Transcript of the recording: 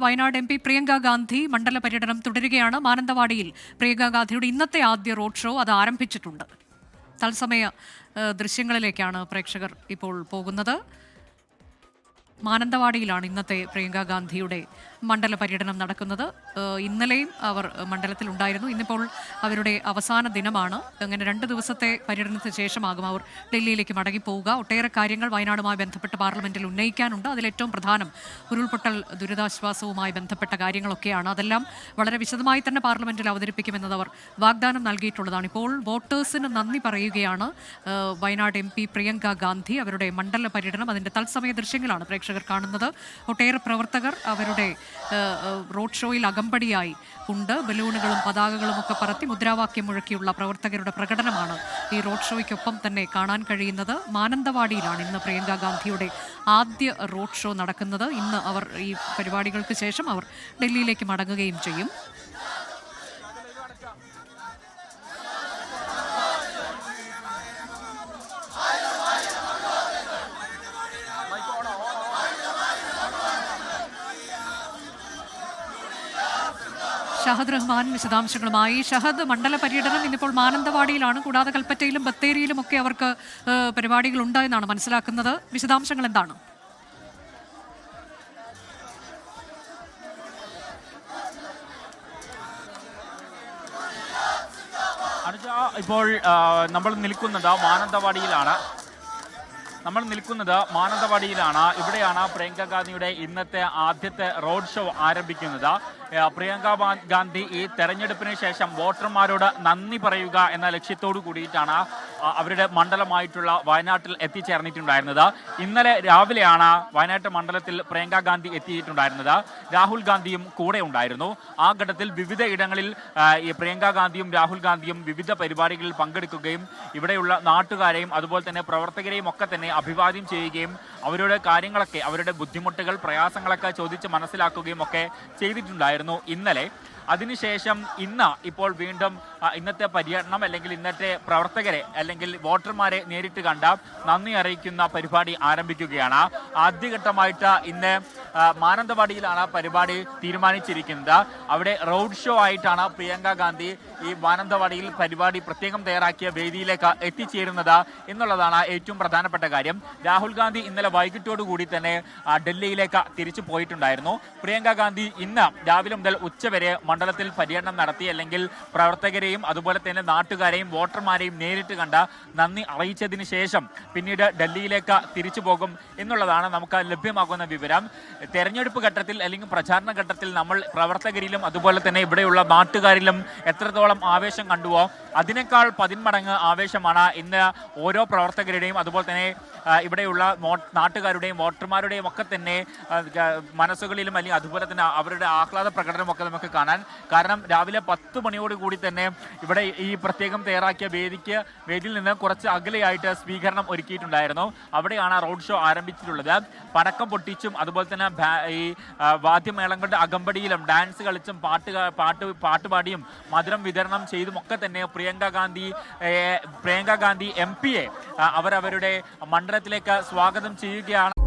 Wayanad MP Priyanka Gandhi മണ്ഡല പര്യടനം തുടരുകയാണ്. മാനന്തവാടിയിൽ പ്രിയങ്ക ഗാന്ധിയുടെ ഇന്നത്തെ ആദ്യ റോഡ് ഷോ അത് ആരംഭിച്ചിട്ടുണ്ട്. തത്സമയ ദൃശ്യങ്ങളിലേക്കാണ് പ്രേക്ഷകർ ഇപ്പോൾ പോകുന്നത്. മാനന്തവാടിയിലാണ് ഇന്നത്തെ പ്രിയങ്ക ഗാന്ധിയുടെ മണ്ഡല പര്യടനം നടക്കുന്നത്. ഇന്നലെയും അവർ മണ്ഡലത്തിലുണ്ടായിരുന്നു. ഇന്നിപ്പോൾ അവരുടെ അവസാന ദിനമാണ്. അങ്ങനെ 2 ദിവസത്തെ പര്യടനത്തിന് ശേഷമാകും അവർ ഡൽഹിയിലേക്ക് മടങ്ങിപ്പോവുക. ഒട്ടേറെ കാര്യങ്ങൾ വയനാടുമായി ബന്ധപ്പെട്ട് പാർലമെന്റിൽ ഉന്നയിക്കാനുണ്ട്. അതിലേറ്റവും പ്രധാനം ഉരുൾപൊട്ടൽ ദുരിതാശ്വാസവുമായി ബന്ധപ്പെട്ട കാര്യങ്ങളൊക്കെയാണ്. അതെല്ലാം വളരെ വിശദമായി തന്നെ പാർലമെന്റിൽ അവതരിപ്പിക്കുമെന്നത് അവർ വാഗ്ദാനം നൽകിയിട്ടുള്ളതാണ്. ഇപ്പോൾ വോട്ടേഴ്സിന് നന്ദി പറയുകയാണ് വയനാട് MP പ്രിയങ്ക ഗാന്ധി. അവരുടെ മണ്ഡല പര്യടനം അതിൻ്റെ തത്സമയ ദൃശ്യങ്ങളാണ് പ്രേക്ഷകർ കാണുന്നത്. ഒട്ടേറെ പ്രവർത്തകർ അവരുടെ റോഡ് ഷോയിൽ അകമ്പടിയായി ഉണ്ട്. ബലൂണുകളും പതാകകളും ഒക്കെ പറത്തി മുദ്രാവാക്യം മുഴക്കിയുള്ള പ്രവർത്തകരുടെ പ്രകടനമാണ് ഈ റോഡ് ഷോയ്ക്കൊപ്പം തന്നെ കാണാൻ കഴിയുന്നത്. മാനന്തവാടിയിലാണ് ഇന്ന് പ്രിയങ്ക ഗാന്ധിയുടെ ആദ്യ റോഡ് ഷോ നടക്കുന്നത്. ഇന്ന് അവർ ഈ പരിപാടികൾക്ക് ശേഷം അവർ ഡൽഹിയിലേക്ക് മടങ്ങുകയും ചെയ്യും. ഷഹദ് റഹ്മാൻ വിശദാംശങ്ങളുമായി. ഷഹദ്, മണ്ഡല പര്യടനം ഇന്നിപ്പോൾ മാനന്തവാടിയിലാണ്. കൂടാതെ കൽപ്പറ്റയിലും ബത്തേരിയിലും ഒക്കെ അവർക്ക് പരിപാടികൾ ഉണ്ട് എന്നാണ് മനസ്സിലാക്കുന്നത്. വിശദാംശങ്ങൾ എന്താണ്? അനുജ, ഇപ്പോൾ നമ്മൾ നിൽക്കുന്നത് മാനന്തവാടിയിലാണ്. ഇവിടെയാണ് പ്രിയങ്ക ഗാന്ധിയുടെ ഇന്നത്തെ ആദ്യത്തെ റോഡ് ഷോ ആരംഭിക്കുന്നത്. പ്രിയങ്ക ഗാന്ധി ഈ തെരഞ്ഞെടുപ്പിന് ശേഷം വോട്ടർമാരോട് നന്ദി പറയുക എന്ന ലക്ഷ്യത്തോടു കൂടിയിട്ടാണ് അവരുടെ മണ്ഡലമായിട്ടുള്ള വയനാട്ടിൽ എത്തിച്ചേർന്നിട്ടുണ്ടായിരുന്നത്. ഇന്നലെ രാവിലെയാണ് വയനാട്ട് മണ്ഡലത്തിൽ പ്രിയങ്ക ഗാന്ധി എത്തിയിട്ടുണ്ടായിരുന്നത്. രാഹുൽ ഗാന്ധിയും കൂടെ ഉണ്ടായിരുന്നു. ആ ഘട്ടത്തിൽ വിവിധ ഇടങ്ങളിൽ ഈ പ്രിയങ്ക ഗാന്ധിയും രാഹുൽ ഗാന്ധിയും വിവിധ പരിപാടികളിൽ പങ്കെടുക്കുകയും ഇവിടെയുള്ള നാട്ടുകാരെയും അതുപോലെ തന്നെ പ്രവർത്തകരെയും ഒക്കെ തന്നെ അഭിവാദ്യം ചെയ്യുകയും അവരുടെ കാര്യങ്ങളൊക്കെ, അവരുടെ ബുദ്ധിമുട്ടുകൾ, പ്രയാസങ്ങളൊക്കെ ചോദിച്ച് മനസ്സിലാക്കുകയും ഒക്കെ ചെയ്തിട്ടുണ്ടായിരുന്നു ഇന്നലെ. അതിനുശേഷം ഇപ്പോൾ വീണ്ടും ഇന്നത്തെ പര്യടനം അല്ലെങ്കിൽ ഇന്നത്തെ പ്രവർത്തകരെ അല്ലെങ്കിൽ വോട്ടർമാരെ നേരിട്ട് കണ്ട നന്ദി അറിയിക്കുന്ന പരിപാടി ആരംഭിക്കുകയാണ്. ആദ്യഘട്ടമായിട്ട് ഇന്ന് മാനന്തവാടിയിലാണ് പരിപാടി തീരുമാനിച്ചിരിക്കുന്നത്. അവിടെ റോഡ് ഷോ ആയിട്ടാണ് പ്രിയങ്ക ഗാന്ധി ഈ മാനന്തവാടിയിൽ പരിപാടി പ്രത്യേകം തയ്യാറാക്കിയ വേദിയിലേക്ക് എത്തിച്ചേരുന്നത് എന്നുള്ളതാണ് ഏറ്റവും പ്രധാനപ്പെട്ട കാര്യം. രാഹുൽ ഗാന്ധി ഇന്നലെ വൈകിട്ടോടുകൂടി തന്നെ ഡൽഹിയിലേക്ക് തിരിച്ചു പോയിട്ടുണ്ടായിരുന്നു. പ്രിയങ്ക ഗാന്ധി ഇന്ന് രാവിലെ മുതൽ ഉച്ചവരെ മണ്ഡലത്തിൽ പര്യടനം നടത്തി അല്ലെങ്കിൽ പ്രവർത്തകരെയും അതുപോലെ തന്നെ നാട്ടുകാരെയും വോട്ടർമാരെയും നേരിട്ട് കണ്ട നന്ദി അറിയിച്ചതിന് ശേഷം പിന്നീട് ഡൽഹിയിലേക്ക് തിരിച്ചു പോകും എന്നുള്ളതാണ് നമുക്ക് ലഭ്യമാകുന്ന വിവരം. തെരഞ്ഞെടുപ്പ് ഘട്ടത്തിൽ അല്ലെങ്കിൽ പ്രചാരണ ഘട്ടത്തിൽ നമ്മൾ പ്രവർത്തകരിലും അതുപോലെ തന്നെ ഇവിടെയുള്ള നാട്ടുകാരിലും എത്രത്തോളം ആവേശം കണ്ടുവോ അതിനേക്കാൾ 10 മടങ്ങ് ആവേശമാണ് ഇന്ന് ഓരോ പ്രവർത്തകരുടെയും അതുപോലെ തന്നെ ഇവിടെയുള്ള നാട്ടുകാരുടെയും വോട്ടർമാരുടെയും ഒക്കെ തന്നെ മനസ്സുകളിലും അല്ലെങ്കിൽ അതുപോലെ തന്നെ അവരുടെ ആഹ്ലാദ പ്രകടനമൊക്കെ നമുക്ക് കാണാൻ. കാരണം രാവിലെ 10 മണിയോടുകൂടി തന്നെ ഇവിടെ ഈ പ്രത്യേകം തയ്യാറാക്കിയ വേദിയിൽ നിന്ന് കുറച്ച് അകലെയായിട്ട് സ്വീകരണം ഒരുക്കിയിട്ടുണ്ടായിരുന്നു. അവിടെയാണ് റോഡ് ഷോ ആരംഭിച്ചിട്ടുള്ളത്. പടക്കം പൊട്ടിച്ചും അതുപോലെ തന്നെ ഈ വാദ്യമേളങ്ങളുടെ അകമ്പടിയിലും ഡാൻസ് കളിച്ചും പാട്ടുപാടിയും മധുരം വിതരണം ചെയ്തും ഒക്കെ തന്നെ പ്രിയങ്ക ഗാന്ധി MP അവരവരുടെ മണ്ഡലത്തിലേക്ക് സ്വാഗതം ചെയ്യുകയാണ്.